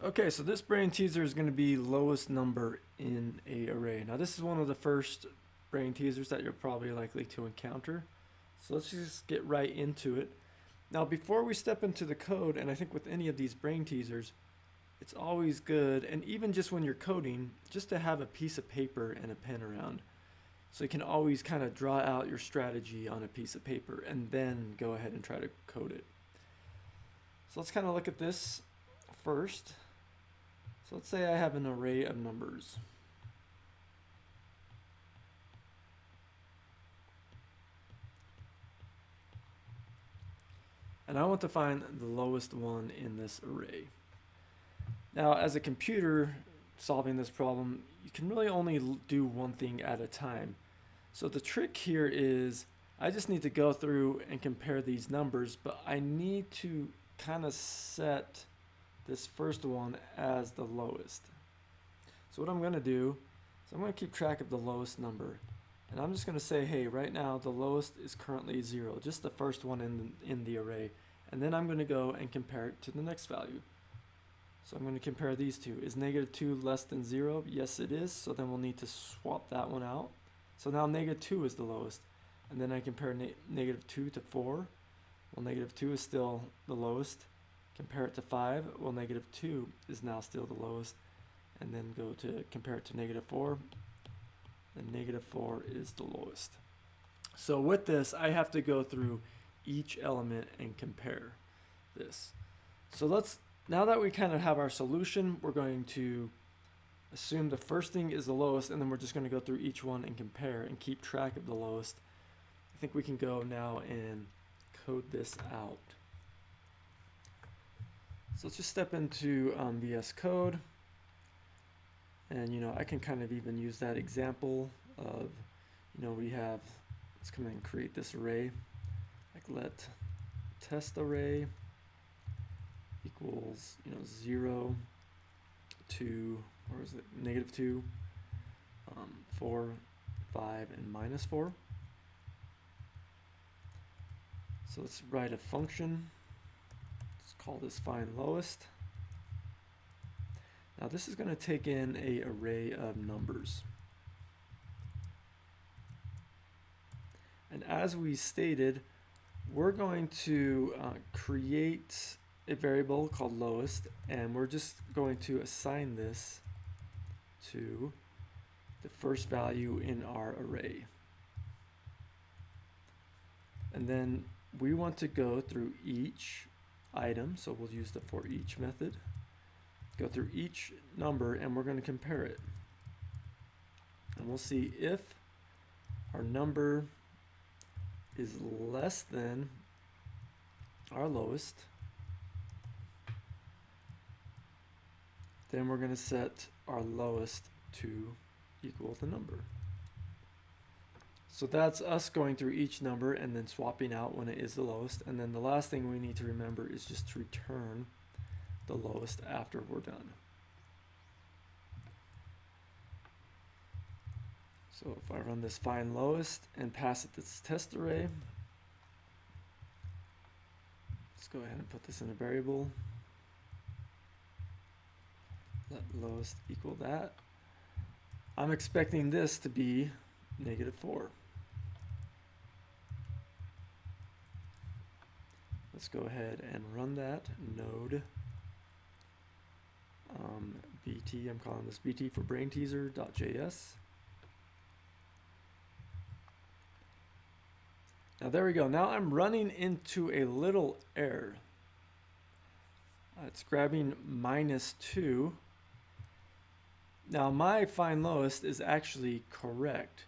Okay, so this brain teaser is going to be lowest number in a array. Now this is one of the first brain teasers that you're probably likely to encounter. So let's just get right into it. Now before we step into the code, and I think with any of these brain teasers, it's always good, and even just when you're coding, just to have a piece of paper and a pen around. So you can always kind of draw out your strategy on a piece of paper and then go ahead and try to code it. So let's kind of look at this first. So let's say I have an array of numbers. And I want to find the lowest one in this array. Now, as a computer solving this problem, you can really only do one thing at a time. So the trick here is I just need to go through and compare these numbers, but I need to kind of set this first one as the lowest. So what I'm going to do is I'm going to keep track of the lowest number, and I'm just going to say, hey, right now the lowest is currently 0, just the first one in the array, and then I'm going to go and compare it to the next value. So I'm going to compare these two. Is -2 less than 0? Yes, it is. So then we'll need to swap that one out. So now -2 is the lowest, and then I compare -2 to 4. Well, -2 is still the lowest. Compare it to 5. Well, -2 is now still the lowest, and then go to compare it to -4. And -4 is the lowest. So with this, I have to go through each element and compare this. So now that we kind of have our solution, we're going to assume the first thing is the lowest, and then we're just going to go through each one and compare and keep track of the lowest. I think we can go now and code this out. So let's just step into VS Code, and I can kind of even use that example of we have, let's come in and create this array, like let test array equals 0 to, or is it -2, 4, 5, and -4. So let's write a function. Let's call this find lowest. Now this is going to take in an array of numbers. And as we stated, we're going to create a variable called lowest, and we're just going to assign this to the first value in our array. And then we want to go through each item, so we'll use the forEach method. Go through each number and we're going to compare it. And we'll see if our number is less than our lowest, then we're going to set our lowest to equal the number. So that's us going through each number and then swapping out when it is the lowest. And then the last thing we need to remember is just to return the lowest after we're done. So if I run this find lowest and pass it this test array, let's go ahead and put this in a variable. Let lowest equal that. I'm expecting this to be -4. Let's go ahead and run that node BT. I'm calling this BT for brainteaser.js. Now there we go. Now I'm running into a little error. It's grabbing -2. Now my find lowest is actually correct.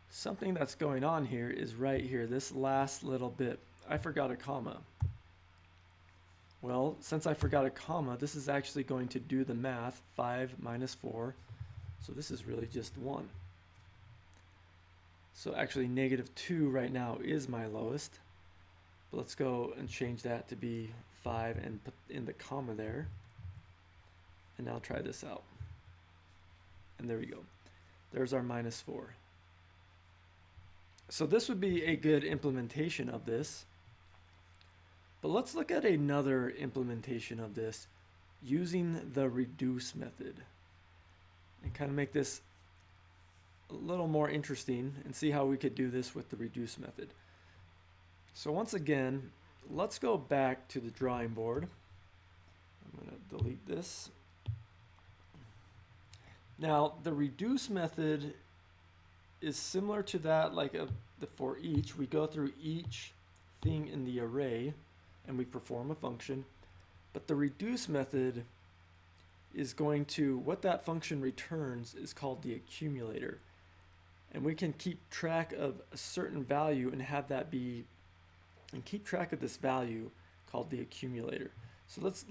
Something that's going on here is right here, this last little bit. I forgot a comma. Well, since I forgot a comma, this is actually going to do the math, 5 minus 4. So this is really just 1. So actually -2 right now is my lowest. But let's go and change that to be 5 and put in the comma there. And now try this out. And there we go. There's our -4. So this would be a good implementation of this. But let's look at another implementation of this using the reduce method and kind of make this a little more interesting and see how we could do this with the reduce method. So once again, let's go back to the drawing board. I'm going to delete this. Now the reduce method is similar to that like the for each. We go through each thing in the array and we perform a function, but the reduce method is going to, what that function returns is called the accumulator, and we can keep track of a certain value and have that be, and keep track of this value called the accumulator. So let's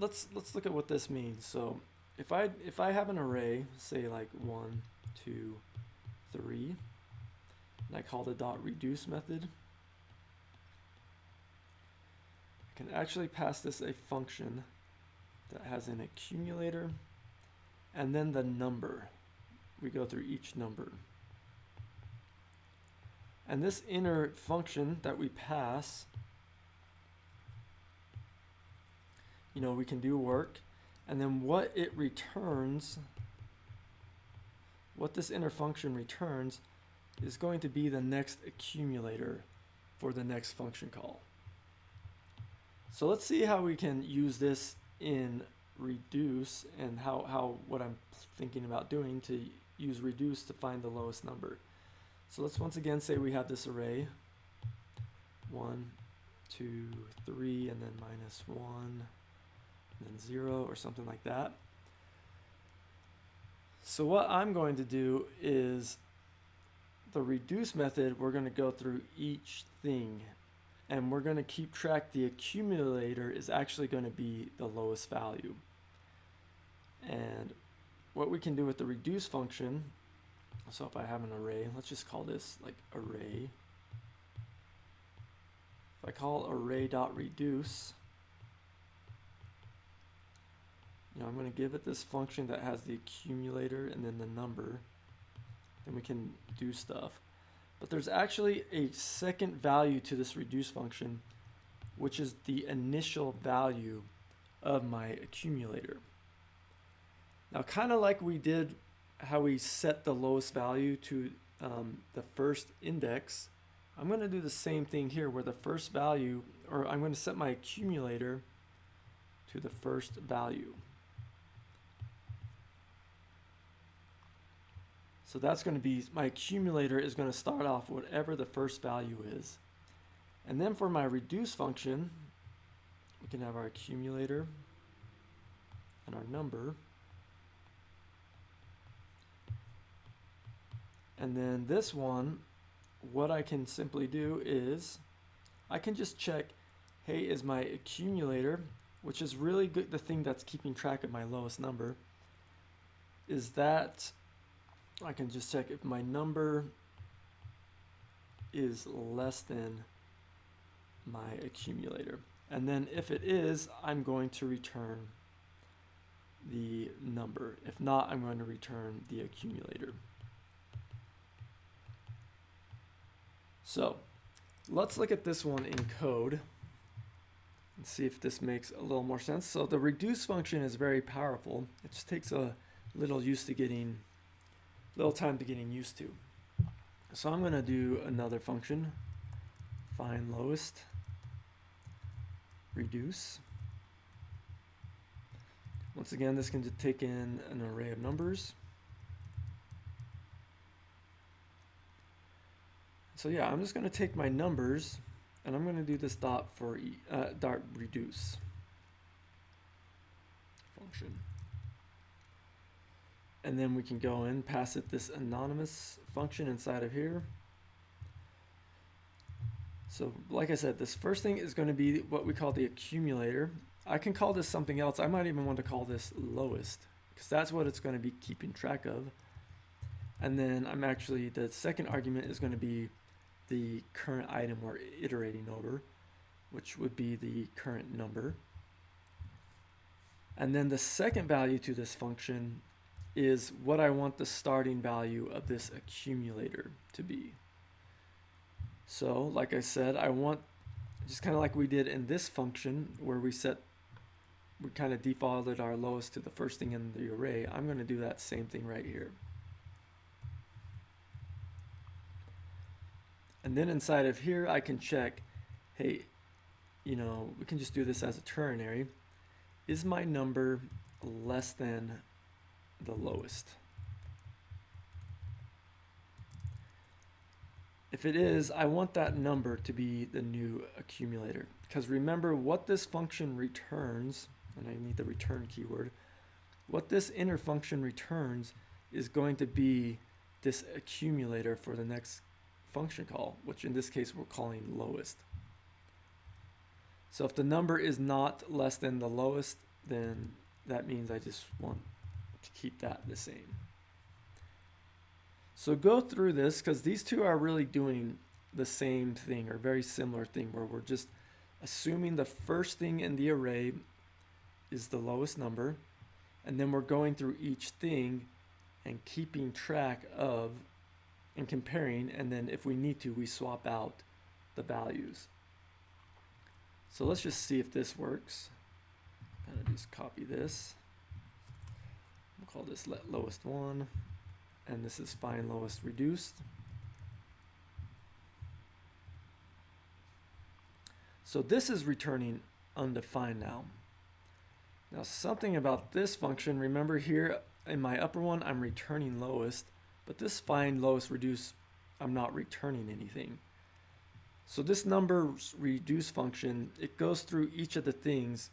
look at what this means. So if I have an array, say like 1, 2, 3, and I call the dot reduce method, I can actually pass this a function that has an accumulator and then the number. We go through each number. And this inner function that we pass, you know, we can do work, and then what it returns, what this inner function returns is going to be the next accumulator for the next function call. So let's see how we can use this in reduce and how what I'm thinking about doing to use reduce to find the lowest number. So let's once again say we have this array 1, 2, 3, and then -1, and then 0 or something like that. So what I'm going to do is the reduce method, we're going to go through each thing and we're going to keep track. The accumulator is actually going to be the lowest value. And what we can do with the reduce function, so if I have an array, let's just call this like array. If I call array.reduce, you know, I'm going to give it this function that has the accumulator and then the number, then we can do stuff. But there's actually a second value to this reduce function, which is the initial value of my accumulator. Now, kind of like we did how we set the lowest value to the first index, I'm going to do the same thing here where the first value, or I'm going to set my accumulator to the first value. So that's going to be, my accumulator is going to start off whatever the first value is. And then for my reduce function, we can have our accumulator and our number. And then this one, what I can simply do is I can just check, hey, is my accumulator, which is really good, the thing that's keeping track of my lowest number, is that I can just check if my number is less than my accumulator. And then if it is, I'm going to return the number. If not, I'm going to return the accumulator. So let's look at this one in code and see if this makes a little more sense. So the reduce function is very powerful. It just takes a little time to getting used to. So I'm going to do another function, find lowest, reduce. Once again, this can just take in an array of numbers. So yeah, I'm just going to take my numbers and I'm going to do this dot reduce function. And then we can go in, pass it this anonymous function inside of here. So like I said, this first thing is going to be what we call the accumulator. I can call this something else. I might even want to call this lowest because that's what it's going to be keeping track of. And then the second argument is going to be the current item we're iterating over, which would be the current number. And then the second value to this function is what I want the starting value of this accumulator to be. So like I said, I want, just kind of like we did in this function where we set we kind of defaulted our lowest to the first thing in the array, I'm going to do that same thing right here. And then inside of here, I can check, hey, you know, we can just do this as a ternary. Is my number less than the lowest? If it is, I want that number to be the new accumulator. Because remember what this function returns, and I need the return keyword, what this inner function returns is going to be this accumulator for the next function call, which in this case we're calling lowest. So if the number is not less than the lowest, then that means I just want to keep that the same. So go through this, because these two are really doing the same thing or very similar thing, where we're just assuming the first thing in the array is the lowest number, and then we're going through each thing and keeping track of and comparing, and then if we need to, we swap out the values. So let's just see if this works. I'm gonna just copy this. We'll call this let lowest one, and this is find lowest reduced. So this is returning undefined now. Now something about this function, remember here in my upper one, I'm returning lowest, but this find lowest reduce, I'm not returning anything. So this number reduce function, it goes through each of the things,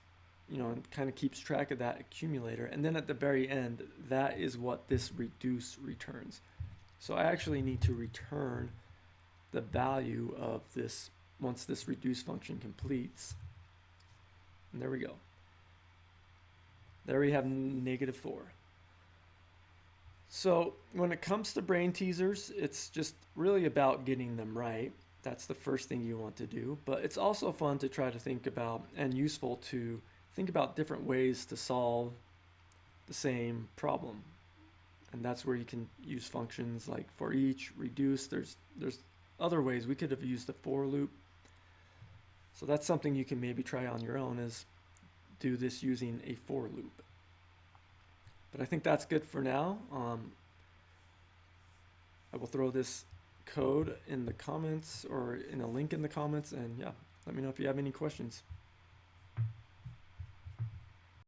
you know, and kind of keeps track of that accumulator. And then at the very end, that is what this reduce returns. So I actually need to return the value of this once this reduce function completes. And there we go. There we have -4. So when it comes to brain teasers, it's just really about getting them right. That's the first thing you want to do. But it's also fun to try to think about, and useful to think about different ways to solve the same problem. And that's where you can use functions like forEach, reduce. There's other ways. We could have used the for loop. So that's something you can maybe try on your own, is do this using a for loop. But I think that's good for now. I will throw this code in the comments or in a link in the comments, and yeah, let me know if you have any questions.